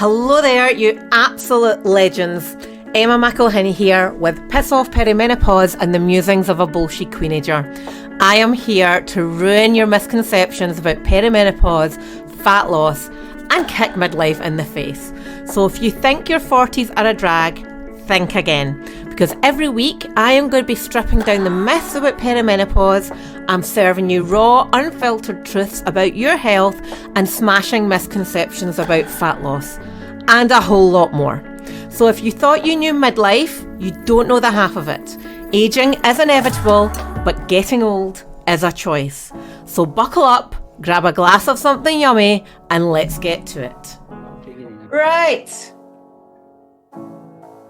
Hello there, you absolute legends. Emma McElhinney here with Piss Off Perimenopause and the musings of a bullshit queenager. I am here to ruin your misconceptions about perimenopause, fat loss, and kick midlife in the face. So if you think your 40s are a drag, think again. Because every week I am going to be stripping down the myths about perimenopause. I'm serving you raw, unfiltered truths about your health and smashing misconceptions about fat loss. And a whole lot more. So if you thought you knew midlife, you don't know the half of it. Aging is inevitable, but getting old is a choice. So buckle up, grab a glass of something yummy, and let's get to it. Right.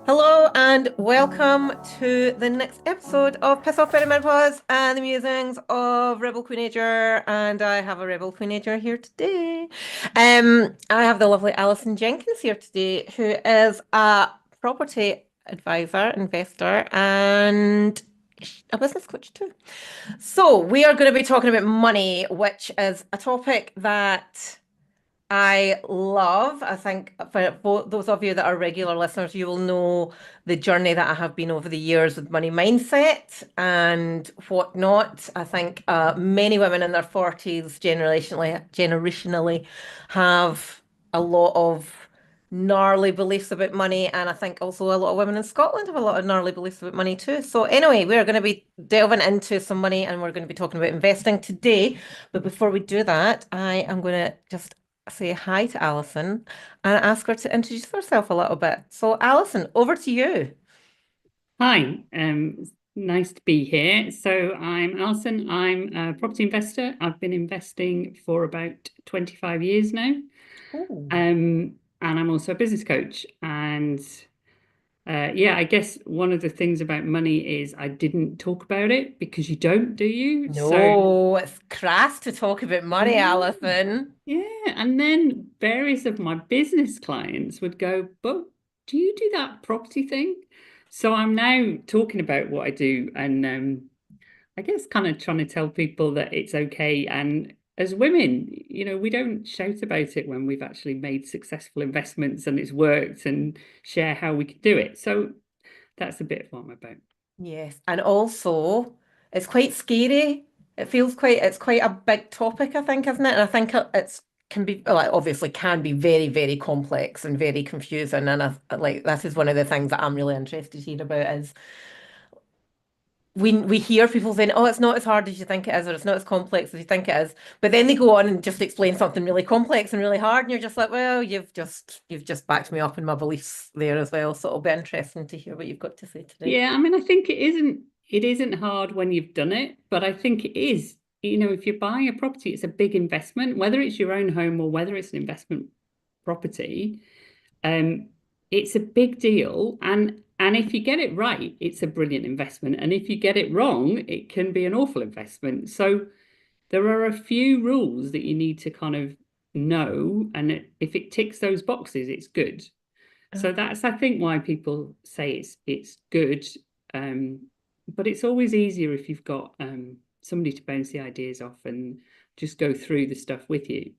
Hello and welcome to the next episode of Piss Off Perimenopause and the musings of Rebel Queenager. And I have a Rebel Queenager here today. I have the lovely Alison Jenkins here today, who is a property advisor, investor, and a business coach too. So we are going to be talking about money, which is a topic that I love. I think for those of you that are regular listeners, you will know the journey that I have been over the years with money mindset and whatnot. I think many women in their 40s generationally have a lot of gnarly beliefs about money, and I think also a lot of women in Scotland have a lot of gnarly beliefs about money too. So anyway, we're going to be delving into some money and we're going to be talking about investing today. But before we do that, I am going to just say hi to Alison and ask her to introduce herself a little bit. So Alison, over to you. Hi, nice to be here. So I'm Alison. I'm a property investor. I've been investing for about 25 years now. And I'm also a business coach. And I guess one of the things about money is I didn't talk about it because you don't, do you? No, it's crass to talk about money, Alison. Yeah, and then various of my business clients would go, but do you do that property thing? So I'm now talking about what I do, and I guess kind of trying to tell people that it's okay. And as women, we don't shout about it when we've actually made successful investments and it's worked, and share how we could do it. So that's a bit of what I'm about. Yes, and also it's quite scary. It's quite a big topic, I think, isn't it? And I think it's can be, well, it obviously can be very, very complex and very confusing. And like this is one of the things that I'm really interested here about is we hear people saying, "Oh, it's not as hard as you think it is," or "It's not as complex as you think it is," but then they go on and just explain something really complex and really hard, and you're just like, "Well, you've just backed me up in my beliefs there as well." So it'll be interesting to hear what you've got to say today. Yeah, I mean, I think it isn't hard when you've done it, but I think it is, if you're buying a property, it's a big investment, whether it's your own home or whether it's an investment property. It's a big deal, and if you get it right, it's a brilliant investment, and if you get it wrong, it can be an awful investment. So there are a few rules that you need to kind of know, and if it ticks those boxes, it's good. So that's, I think, why people say it's good. But it's always easier if you've got somebody to bounce the ideas off and just go through the stuff with you.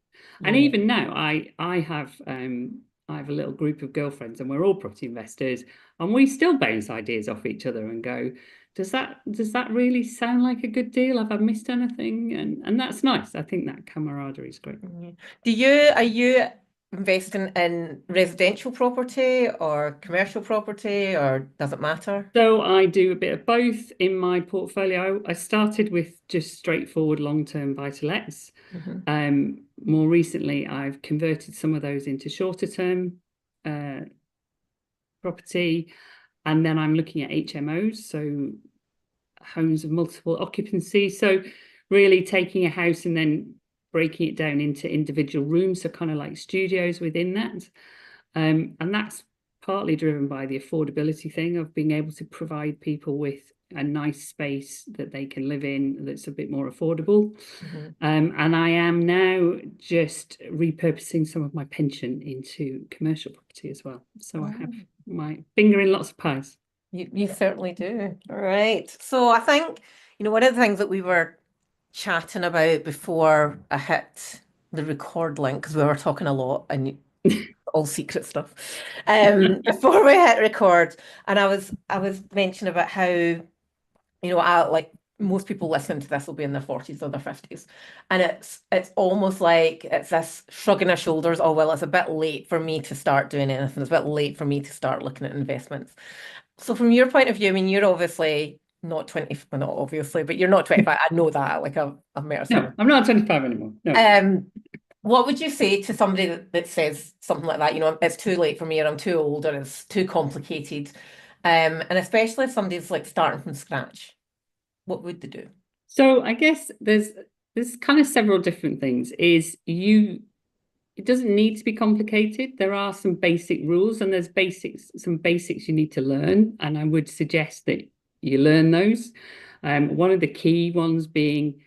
And even now, I have a little group of girlfriends, and we're all property investors, and we still bounce ideas off each other and go, does that really sound like a good deal? Have I missed anything? And that's nice. I think that camaraderie is great. Are you investing in residential property or commercial property, or does it matter? So I do a bit of both in my portfolio. I started with just straightforward long-term buy-to-lets. More recently, I've converted some of those into shorter-term property, and then I'm looking at HMOs, so homes of multiple occupancy. So really taking a house and then breaking it down into individual rooms, so kind of like studios within that. And that's partly driven by the affordability thing of being able to provide people with a nice space that they can live in that's a bit more affordable. And I am now just repurposing some of my pension into commercial property as well. So I have my finger in lots of pies. You certainly do. All right. So I think, one of the things that we were chatting about before I hit the record link, because we were talking a lot and all secret stuff. Before we hit record, and I was mentioning about how, I like most people listening to this will be in their 40s or their 50s. And it's almost like it's this shrugging of shoulders, oh well, it's a bit late for me to start doing anything. It's a bit late for me to start looking at investments. So from your point of view, I mean, you're obviously not 20, well, not obviously, but you're not 25. I know that. Like I've met No, her. I'm not 25 anymore. No. What would you say to somebody that says something like that? It's too late for me, or I'm too old, or it's too complicated. And especially if somebody's like starting from scratch, what would they do? So I guess there's kind of several different things. It doesn't need to be complicated. There are some basic rules and there's some basics you need to learn. And I would suggest that you learn those. One of the key ones being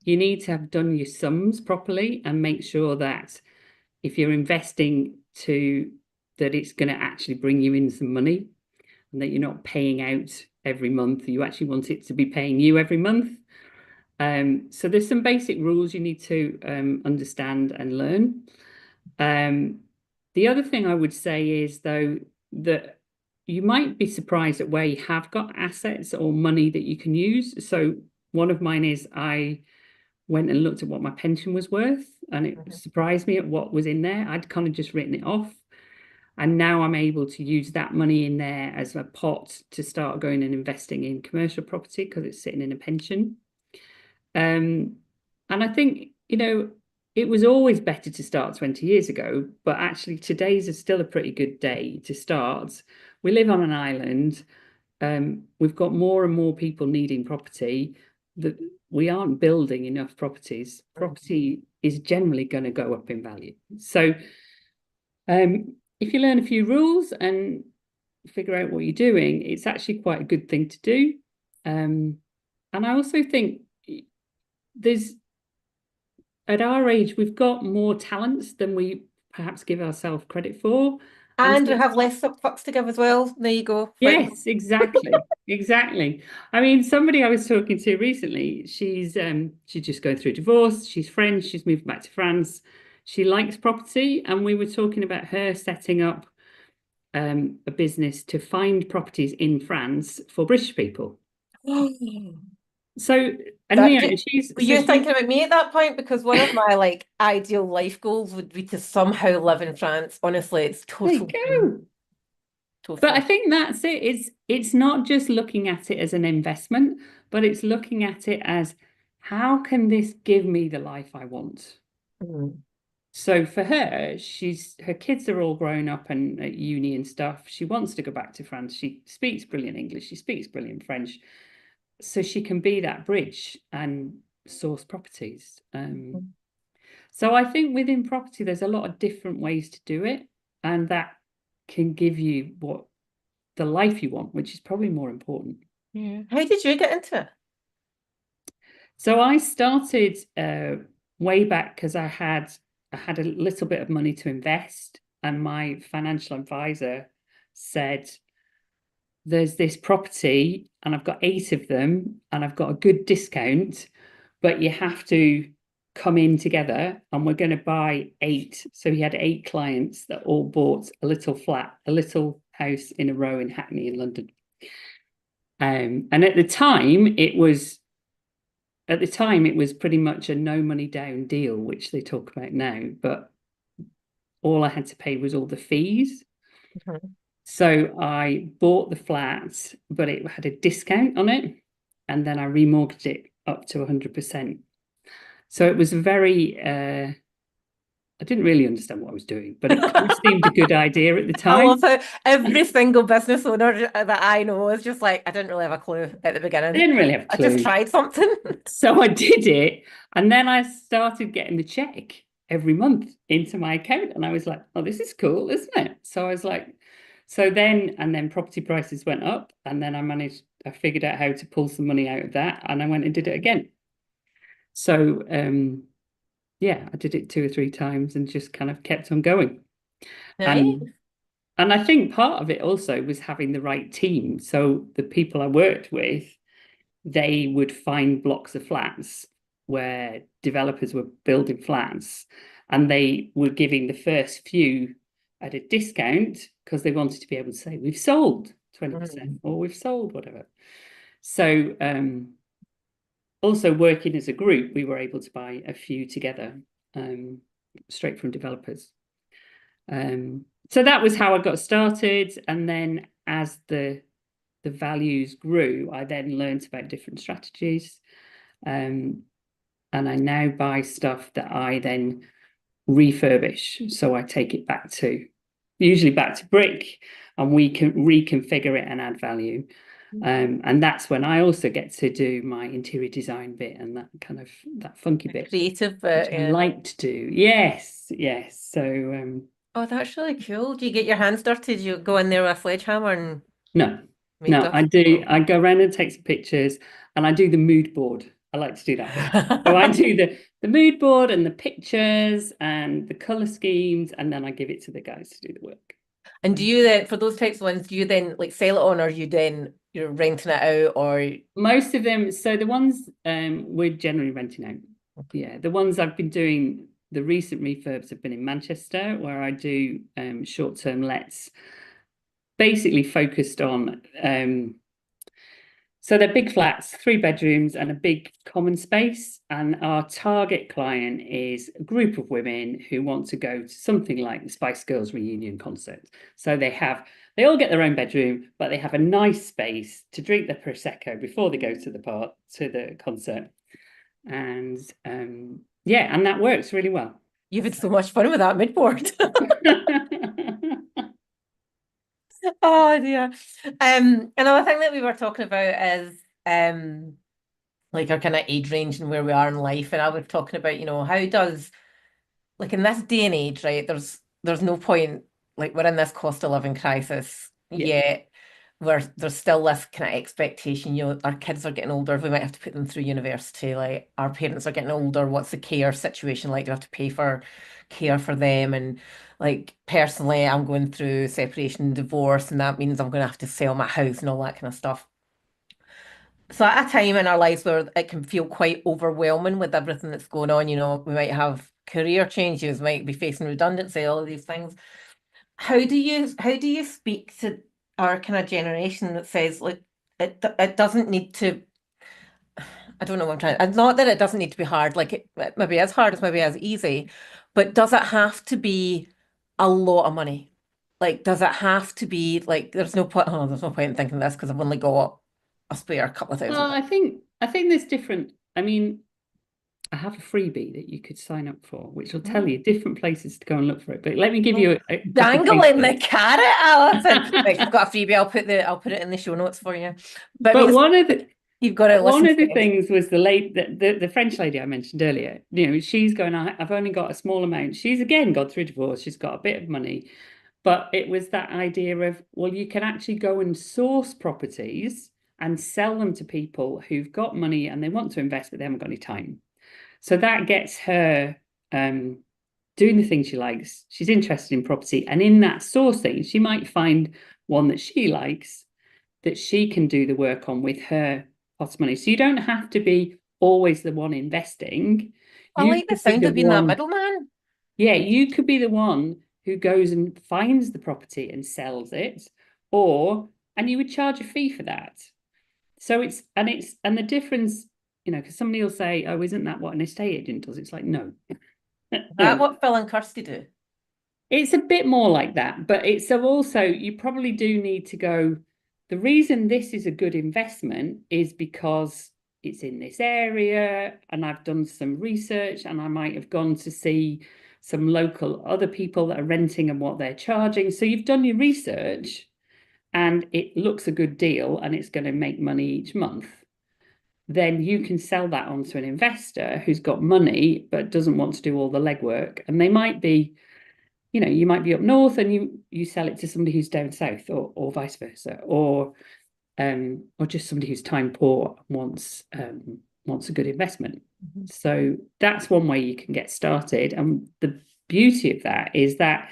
you need to have done your sums properly and make sure that if you're investing that it's going to actually bring you in some money and that you're not paying out every month. You actually want it to be paying you every month. So there's some basic rules you need to understand and learn. The other thing I would say is, though, that you might be surprised at where you have got assets or money that you can use. So one of mine is I went and looked at what my pension was worth, and it surprised me at what was in there. I'd kind of just written it off. And now I'm able to use that money in there as a pot to start going and investing in commercial property because it's sitting in a pension. And I think, it was always better to start 20 years ago, but actually today's is still a pretty good day to start. We live on an island. We've got more and more people needing property. That we aren't building enough properties. Property is generally going to go up in value. So if you learn a few rules and figure out what you're doing, it's actually quite a good thing to do. And I also think at our age, we've got more talents than we perhaps give ourselves credit for. And So, we have less fucks to give as well. There you go. yes, exactly. Exactly. I mean, somebody I was talking to recently, she's just going through a divorce. She's French. She's moved back to France. She likes property. And we were talking about her setting up a business to find properties in France for British people. So, and were you thinking about me at that point? Because one of my like ideal life goals would be to somehow live in France. Honestly, it's there you total go. But I think that's it. It's not just looking at it as an investment, but it's looking at it as how can this give me the life I want? So for her, her kids are all grown up and at uni and stuff. She wants to go back to France. She speaks brilliant English. She speaks brilliant French. So she can be that bridge and source properties. So I think within property, there's a lot of different ways to do it. And that can give you the life you want, which is probably more important. Yeah. How did you get into it? So I started way back because I had a little bit of money to invest, and my financial advisor said, there's this property and I've got 8 of them and I've got a good discount, but you have to come in together and we're going to buy 8. So he had 8 clients that all bought a little house in a row in Hackney in London. And at the time it was pretty much a no money down deal, which they talk about now, but all I had to pay was all the fees. So I bought the flat, but it had a discount on it, and then I remortgaged it up to 100%. So it was I didn't really understand what I was doing, but it kind of seemed a good idea at the time. I love how every single business owner that I know is just like, I didn't really have a clue at the beginning. I didn't really have a clue. I just tried something. So I did it, and then I started getting the check every month into my account, and I was like, oh, this is cool, isn't it? So I was like, then property prices went up, and then I figured out how to pull some money out of that, and I went and did it again. So yeah, I did it 2 or 3 times and just kind of kept on going. Nice. And I think part of it also was having the right team. So the people I worked with, they would find blocks of flats where developers were building flats, and they were giving the first few at a discount because they wanted to be able to say we've sold 20% Mm. or we've sold whatever. So also working as a group, we were able to buy a few together straight from developers. So that was how I got started. And then as the values grew, I then learned about different strategies. And I now buy stuff that I then refurbish. So I take it usually back to brick, and we can reconfigure it and add value. And that's when I also get to do my interior design bit and that funky bit, Creative which bit, I yeah. like to do. Yes. So Oh, that's really cool. Do you get your hands dirty? Do you go in there with a sledgehammer and no, make no, I stuff? do. Oh. I go around and take some pictures, and I do the mood board. I like to do that bit. So I do the mood board and the pictures and the color schemes, and then I give it to the guys to do the work. And do you then, for those types of ones, do you then like sell it on, or you're renting it out, or Most of them, so the ones we're generally renting out. Yeah, the ones I've been doing, the recent refurbs have been in Manchester, where I do short-term lets, basically focused on so they're big flats, 3 bedrooms and a big common space. And our target client is a group of women who want to go to something like the Spice Girls reunion concert. So they all get their own bedroom, but they have a nice space to drink their Prosecco before they go to the concert. And yeah, and that works really well. you've had so much fun with that mood board? Oh dear. Another thing that we were talking about is like our kind of age range and where we are in life. And I was talking about, how does like in this day and age, right, there's no point, like we're in this cost of living crisis, Yeah. yet there's still this kind of expectation, our kids are getting older, we might have to put them through university, like our parents are getting older, what's the care situation like? Do we have to pay for care for them? And like personally, I'm going through separation and divorce, and that means I'm going to have to sell my house and all that kind of stuff. So at a time in our lives where it can feel quite overwhelming with everything that's going on, we might have career changes, might be facing redundancy, all of these things. How do you speak to our kind of generation that says like it doesn't need to, I don't know what I'm trying, and not that it doesn't need to be hard, like it maybe as hard as maybe as easy, but does it have to be a lot of money? Like, does it have to be like there's no point in thinking this because I've only got a spare couple of thousand. Well, I think there's different. I mean, I have a freebie that you could sign up for, which will tell you different places to go and look for it. But let me give you a couple of things. Dangling the carrot, Alison. Right, I've got a freebie. I'll put it in the show notes for you. But I But mean, one of the you've got to one listen to of the this. things was the French lady I mentioned earlier. She's going, I've only got a small amount. She's again gone through divorce. She's got a bit of money, but it was that idea of, well, you can actually go and source properties and sell them to people who've got money and they want to invest, but they haven't got any time. So that gets her doing the things she likes. She's interested in property. And in that sourcing, she might find one that she likes that she can do the work on with her pot of money. So you don't have to be always the one investing. I You like the could be sound the of being that one, middleman. yeah, you could be the one who goes and finds the property and sells it, and you would charge a fee for that. So and the difference, because somebody will say, oh, isn't that what an estate agent does? It's like, no. Is that No. what Phil and Kirsty do? It's a bit more like that, but it's also, you probably do need to go, the reason this is a good investment is because it's in this area and I've done some research and I might have gone to see some local other people that are renting and what they're charging. So you've done your research and it looks a good deal and it's going to make money each month. Then you can sell that on to an investor who's got money but doesn't want to do all the legwork. And they might be, you might be up north and you sell it to somebody who's down south, or vice versa, or just somebody who's time poor and wants a good investment. So that's one way you can get started. And the beauty of that is that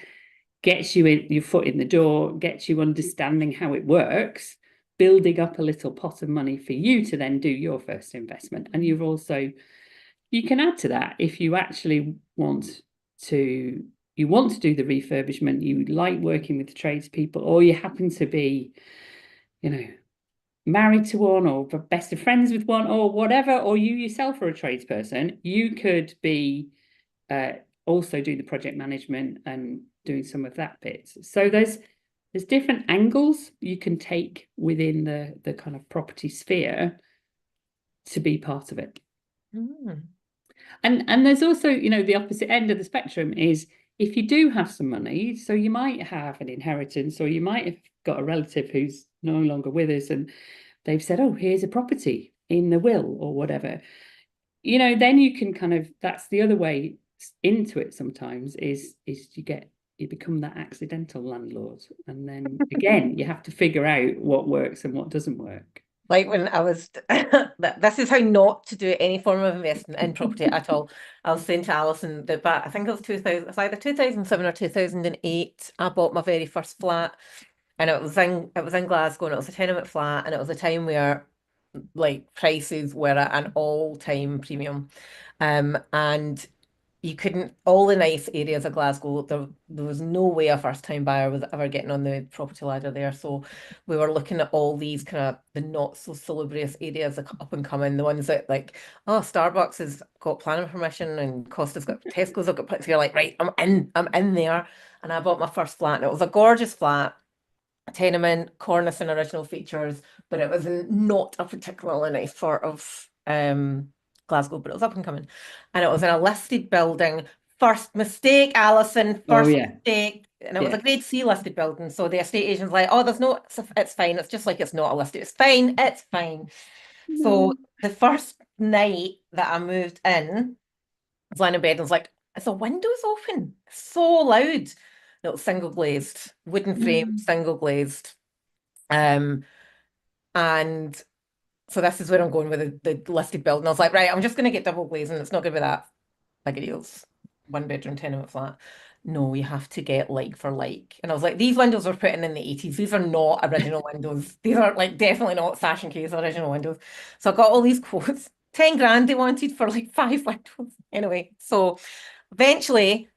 gets you your foot in the door, gets you understanding how it works, building up a little pot of money for you to then do your first investment. And you can add to that if you actually want to you want to do the refurbishment, you like working with tradespeople, or you happen to be, you know, married to one or best of friends with one or whatever, or you yourself are a tradesperson, you could be also do the project management and doing some of that bit. So there's different angles you can take within the kind of property sphere to be part of it. Mm. And there's also, the opposite end of the spectrum is if you do have some money, so you might have an inheritance or you might have got a relative who's no longer with us and they've said, oh, here's a property in the will or whatever, then you can kind of, that's the other way into it sometimes is you become that accidental landlord. And then again, you have to figure out what works and what doesn't work. Like when I was, this is how not to do any form of investment in property at all. I was saying to Alison that back, I think it was 2000, it's either 2007 or 2008, I bought my very first flat, and it was in Glasgow, and it was a tenement flat, and it was a time where like prices were at an all-time premium. And you couldn't, all the nice areas of Glasgow, there was no way a first time buyer was ever getting on the property ladder there. So we were looking at all these kind of the not so salubrious areas up and coming, the ones that like, oh, Starbucks has got planning permission and Costa's got Tesco's have got, so you're like, right, I'm in there. And I bought my first flat, and it was a gorgeous flat, tenement, cornice and original features, but it was not a particularly nice part of Glasgow, but it was up and coming. And it was in a listed building. First mistake, Alison, Oh first yeah. mistake. And it was a Yeah. grade C listed building. So the estate agent's like, oh, there's no, it's fine. It's just like it's not a listed. It's fine. It's fine. So No. the first night that I moved in, I was lying in bed and was like, is the windows open? It's so loud. No, it was single glazed, wooden frame, Mm. single glazed. Um, and so this is where I'm going with the listed building. I was like, right, I'm just going to get double glazing. It's not going to be that big a deal. One bedroom tenement flat. No, you have to get like for like. And I was like, these windows were put in the 80s. These are not original windows. These are like definitely not Sash and Case original windows. So I got all these quotes. 10 grand they wanted for like 5 windows. Anyway, so eventually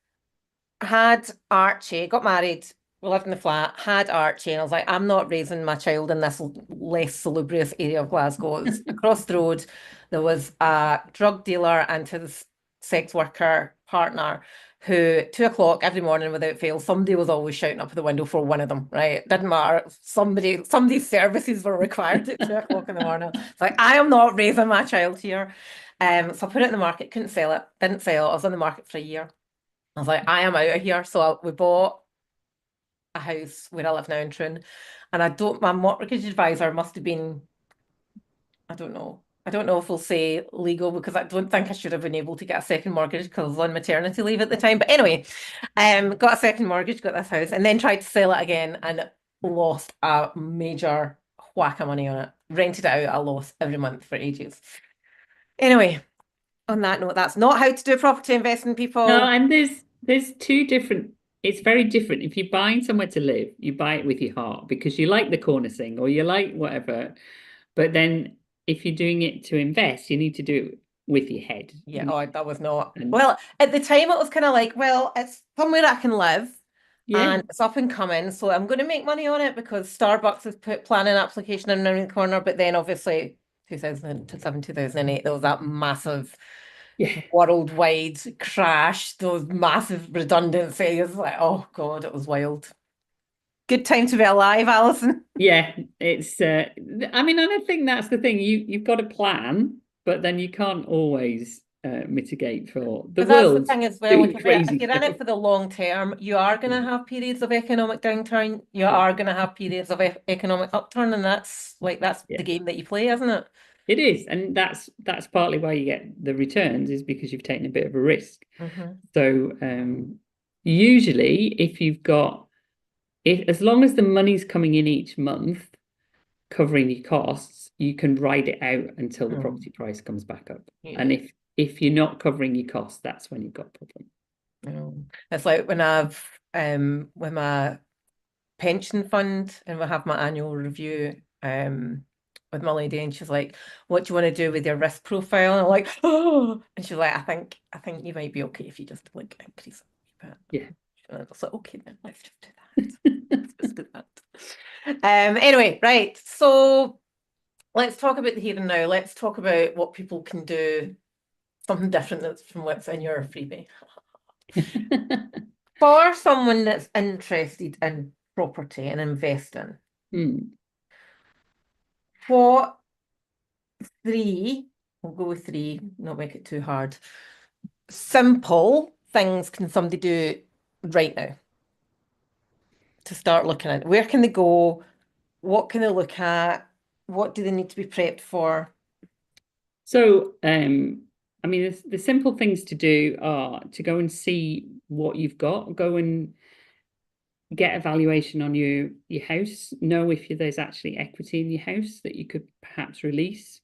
had Archie, got married, we lived in the flat, had Archie, and I was like, I'm not raising my child in this less salubrious area of Glasgow. It was across the road. There was a drug dealer and his sex worker partner who 2 o'clock every morning without fail, somebody was always shouting up at the window for one of them, right? Didn't matter. Somebody's services were required at 2 o'clock in the morning. It's like, I am not raising my child here. So I put it in the market, couldn't sell it, didn't sell. I was on the market for a year. I was like, I am out of here. So we bought a house where I live now in Troon. And my mortgage advisor must have been, I don't know. I don't know if we'll say legal because I don't think I should have been able to get a second mortgage because I was on maternity leave at the time. But anyway, got a second mortgage, got this house, and then tried to sell it again and lost a major whack of money on it. Rented it out at a loss every month for ages. Anyway, on that note, that's not how to do property investing, No, people. and there's two different. It's very different. If you're buying somewhere to live, you buy it with your heart because you like the corner thing or you like whatever. But then if you're doing it to invest, you need to do it with your head. Yeah, oh, that was not. And Well, at the time it was kind of like, well, it's somewhere I can live yeah, and it's up and coming, so I'm going to make money on it because Starbucks has put planning application in around the corner, but then obviously 2007, 2008, there was that massive yeah, worldwide crash, those massive redundancies. Like, oh God, it was wild. Good time to be alive, Alison. yeah. It's I mean, and I think that's the thing. You've got a plan, but then you can't always mitigate for the But that's the world thing as well. Like doing if crazy you're in stuff. it for the long term, you are going to Yeah, have periods of economic downturn. You yeah, are going to have periods of economic upturn, and that's the yeah. game that you play, isn't it? It is, and that's partly why you get the returns is because you've taken a bit of a risk. Hmm. So usually, if you've got if as long as the money's coming in each month, covering your costs, you can ride it out until the Mm. property price comes back up. Yeah. And if you're not covering your costs, that's when you've got a problem. It's like when I've with my pension fund and we have my annual review with my lady, and she's like, what do you want to do with your risk profile? And I'm like, oh, and she's like, I think you might be okay if you just like increase it a bit. Yeah. And I was like, okay, then let's just do that. Let's do that. Anyway, right. So let's talk about the here and now. Let's talk about what people can do, something different that's from what's in your freebie. For someone that's interested in property and investing, what three, we'll go with three, not make it too hard, simple things can somebody do right now to start looking at? Where can they go? What can they look at? What do they need to be prepped for? So, I mean, the simple things to do are to go and see what you've got, go and get a valuation on your house, know if there's actually equity in your house that you could perhaps release.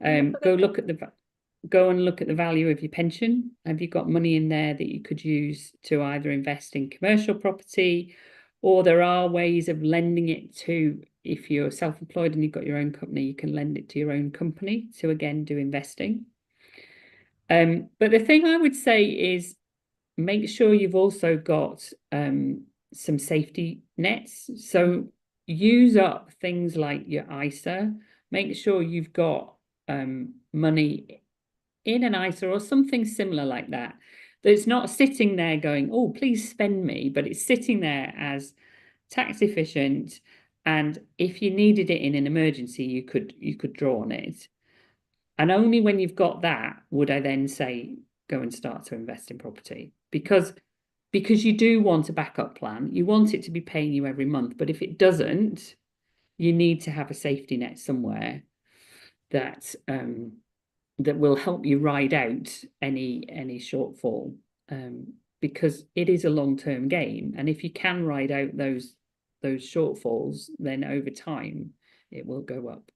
Go and look at the value of your pension. Have you got money in there that you could use to either invest in commercial property, or there are ways of lending it to, if you're self-employed and you've got your own company, you can lend it to your own company to again do investing. But the thing I would say is make sure you've also got some safety nets. So use up things like your ISA. Make sure you've got money in an ISA or something similar like that. That's not sitting there going, oh, please spend me, but it's sitting there as tax efficient. And if you needed it in an emergency, you could draw on it. And only when you've got that would I then say, go and start to invest in property. Because you do want a backup plan. You want it to be paying you every month. But if it doesn't, you need to have a safety net somewhere that that will help you ride out any shortfall, because it is a long-term game. And if you can ride out those shortfalls, then over time it will go up.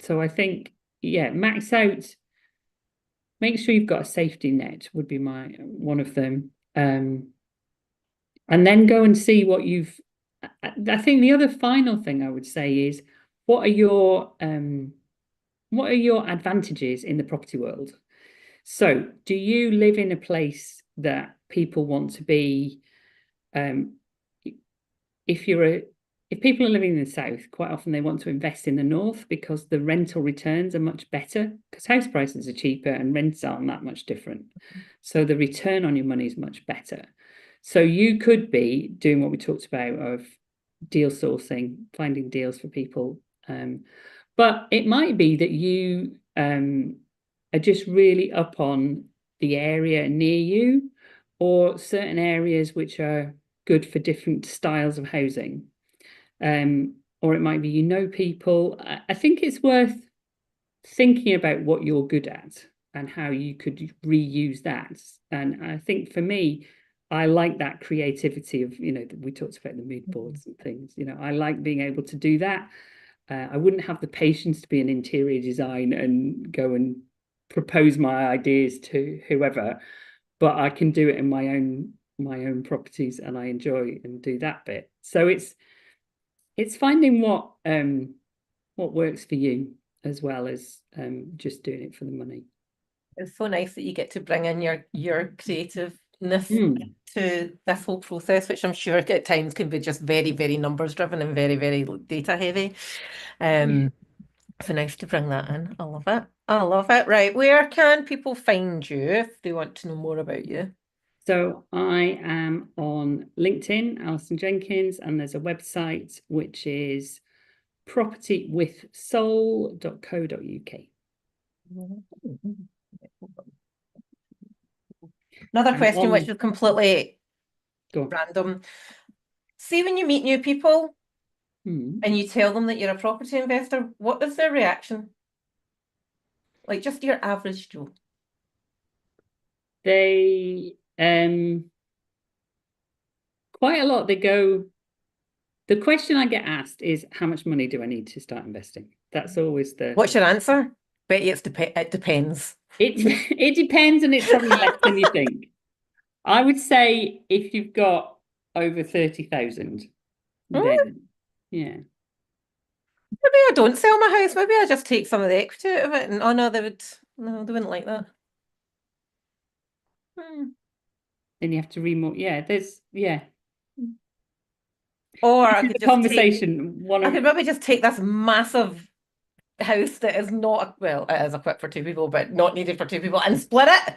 So I think, yeah, max out. Make sure you've got a safety net would be one of them. And then go and see what you've. I think the other final thing I would say is, what are your advantages in the property world? So, do you live in a place that people want to be? If people are living in the south, quite often they want to invest in the north because the rental returns are much better, because house prices are cheaper and rents aren't that much different. So the return on your money is much better. So you could be doing what we talked about of deal sourcing, finding deals for people. But it might be that you are just really up on the area near you, or certain areas which are good for different styles of housing. Or it might be people. I think it's worth thinking about what you're good at and how you could reuse that. And I think for me, I like that creativity of, we talked about the mood boards and things. I like being able to do that. I wouldn't have the patience to be an interior design and go and propose my ideas to whoever, but I can do it in my own properties, and I enjoy and do that bit. So it's finding what works for you, as well as just doing it for the money. It's so nice that you get to bring in your creativeness to this whole process, which I'm sure at times can be just very, very numbers driven and very, very data heavy. So nice to bring that in. I love it. I love it. Right. Where can people find you if they want to know more about you? So I am on LinkedIn, Alison Jenkins, and there's a website which is propertywithsoul.co.uk. Another question, which is completely random. See, when you meet new people and you tell them that you're a property investor, what is their reaction? Like just your average Joe. They quite a lot. They go. The question I get asked is, how much money do I need to start investing? That's always the. What's your answer? Bet you it depends. It depends, and it's probably less than you think. I would say if you've got over 30,000, then yeah. Maybe I don't sell my house. Maybe I just take some of the equity out of it. And oh no, they wouldn't like that. then you have to remortgage. Yeah, Or this I is could a just take, conversation. One I of could maybe just take this massive house that is not, well, it is equipped for two people, but not needed for two people and split it.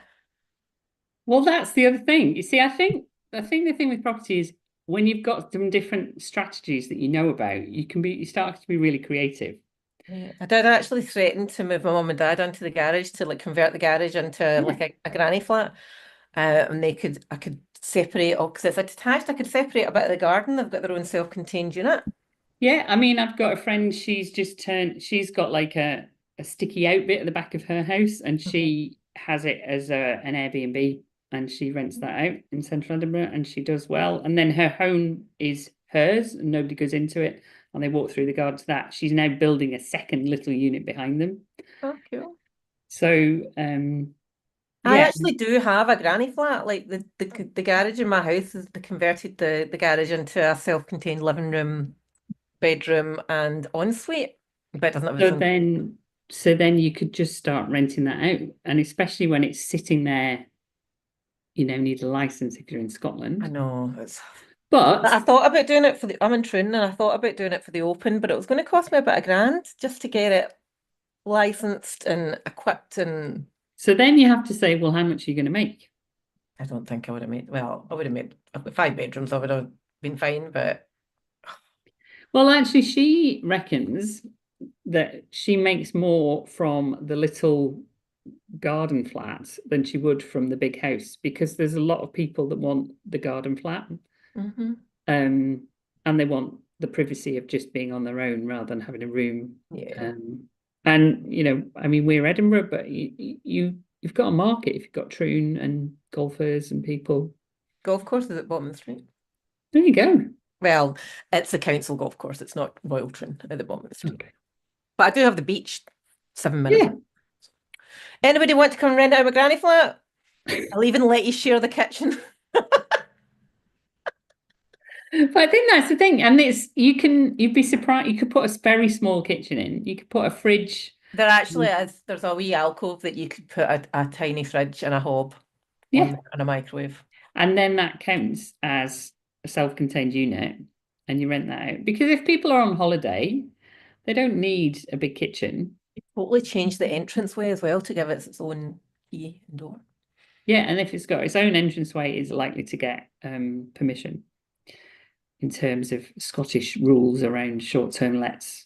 Well, that's the other thing. You see, I think the thing with property is when you've got some different strategies that you know about, you start to be really creative. Yeah, I did actually threaten to move my mum and dad into the garage to like convert the garage into Yeah. like a granny flat. And I could separate all because it's attached. I could separate a bit of the garden. They've got their own self-contained unit. Yeah, I mean, I've got a friend, she's got like a sticky out bit at the back of her house, and Mhm. she has it as an Airbnb, and she rents that out in central Edinburgh, and she does well. And then her home is hers, and nobody goes into it, and they walk through the garden to that. She's now building a second little unit behind them. Oh, cool. So, I yeah. actually do have a granny flat. Like the garage in my house is they converted the garage into a self-contained living room, bedroom, and ensuite. But it doesn't have its So own. then, so then you could just start renting that out, and especially when it's sitting there, need a license if you're in I Scotland. know. But I thought about doing it for I'm in Troon and I thought about doing it for the Open, but it was going to cost me about £1,000 just to get it licensed and equipped. And so then you have to say, well, how much are you going to make? I don't think I would have made, well, I would have made 5 bedrooms. I would have been fine, but Well, actually, she reckons that she makes more from the little garden flat than she would from the big house because there's a lot of people that want the garden flat, mhm. um, and they want the privacy of just being on their own rather than having a room. Yeah. Um, and I mean, we're Edinburgh, but you've got a market if you've got Troon and golfers and people. Golf course is at Bottom Street. There you go. Well, it's a council golf course. It's not Royal Troon at the Bottom Street. Okay. But I do have the beach 7 minutes. Yeah. Anybody want to come rent out my granny flat? I'll even let you share the kitchen. But I think that's the thing. And you'd be surprised. You could put a very small kitchen in. You could put a fridge. There actually is, there's a wee alcove that you could put a tiny fridge and a hob on Yeah. there and a microwave. And then that counts as a self-contained unit and you rent that out. Because if people are on holiday, they don't need a big kitchen. Totally changed the entranceway as well to give it its own key and door. Yeah. And if it's got its own entranceway, it's likely to get permission in terms of Scottish rules around short-term lets.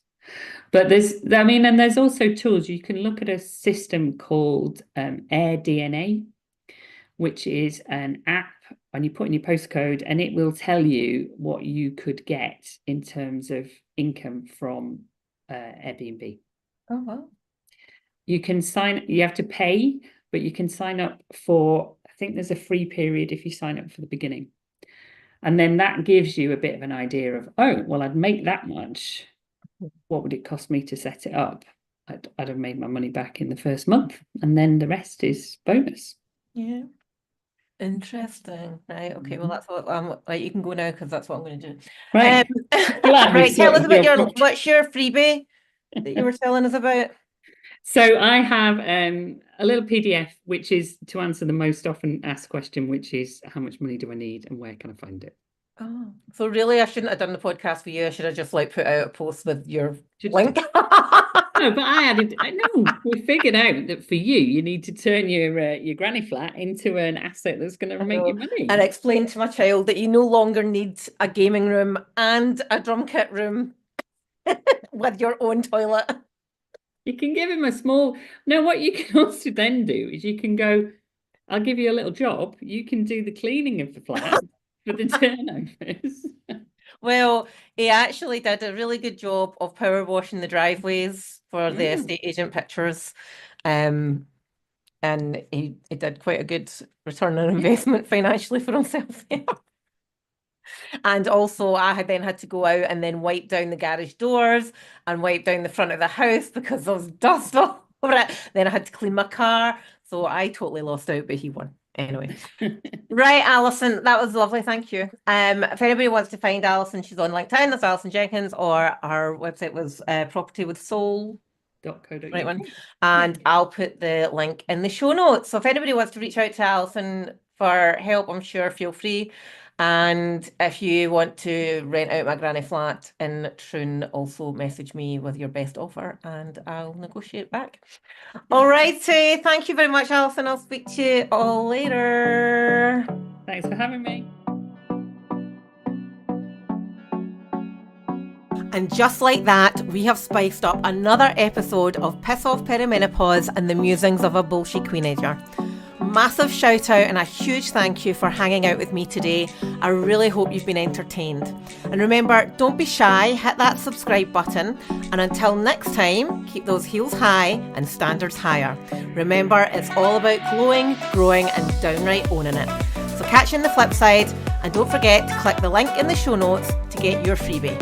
But and there's also tools. You can look at a system called Air DNA, which is an app, and you put in your postcode, and it will tell you what you could get in terms of income from Airbnb. Oh, wow. You have to pay, but you can sign up for, I think there's a free period if you sign up for the beginning. And then that gives you a bit of an idea of, oh, well, I'd make that much. What would it cost me to set it up? I'd have made my money back in the first month, and then the rest is bonus. Yeah. Interesting. Right. Okay. Well, that's what right. You can go now because that's what I'm going to do. Right. Glad we Right. Tell us sorted about your your property. what's your freebie that you were telling us about? So I have a little PDF, which is to answer the most often asked question, which is how much money do I need and where can I find it? Oh, so really, I shouldn't have done the podcast for you. I should have just like put out a post with your Just link. no, but I know we figured out that for you, you need to turn your granny flat into an asset that's going to I make you know. money. And explain to my child that you no longer need a gaming room and a drum kit room with your own toilet. You can give him a small. No, what you can also then do is you can go, I'll give you a little job. You can do the cleaning of the flat for the turnovers. Well, he actually did a really good job of power washing the driveways for the Yeah. estate agent pictures. Um, and he did quite a good return on Yeah. investment financially for himself there. And also, I had then had to go out and then wipe down the garage doors and wipe down the front of the house because there was dust all over it. Then I had to clean my car. So I totally lost out, but he won. Anyway. Right, Alison, that was lovely. Thank you. If anybody wants to find Alison, she's on LinkedIn. That's Alison Jenkins, or our website was Property with Soul. .co.uk. Right one. And I'll put the link in the show notes. So if anybody wants to reach out to Alison for help, I'm sure, feel free. And if you want to rent out my granny flat in Troon, also message me with your best offer and I'll negotiate back. All righty. Thank you very much, Alison. I'll speak to you all later. Thanks for having me. And just like that, we have spiced up another episode of Piss Off Perimenopause and the musings of a bullshit queenager. Massive shout out and a huge thank you for hanging out with me today. I really hope you've been entertained. And remember, don't be shy, hit that subscribe button. And until next time, keep those heels high and standards higher. Remember, it's all about glowing, growing and downright owning it. So catch you on the flip side and don't forget to click the link in the show notes to get your freebie.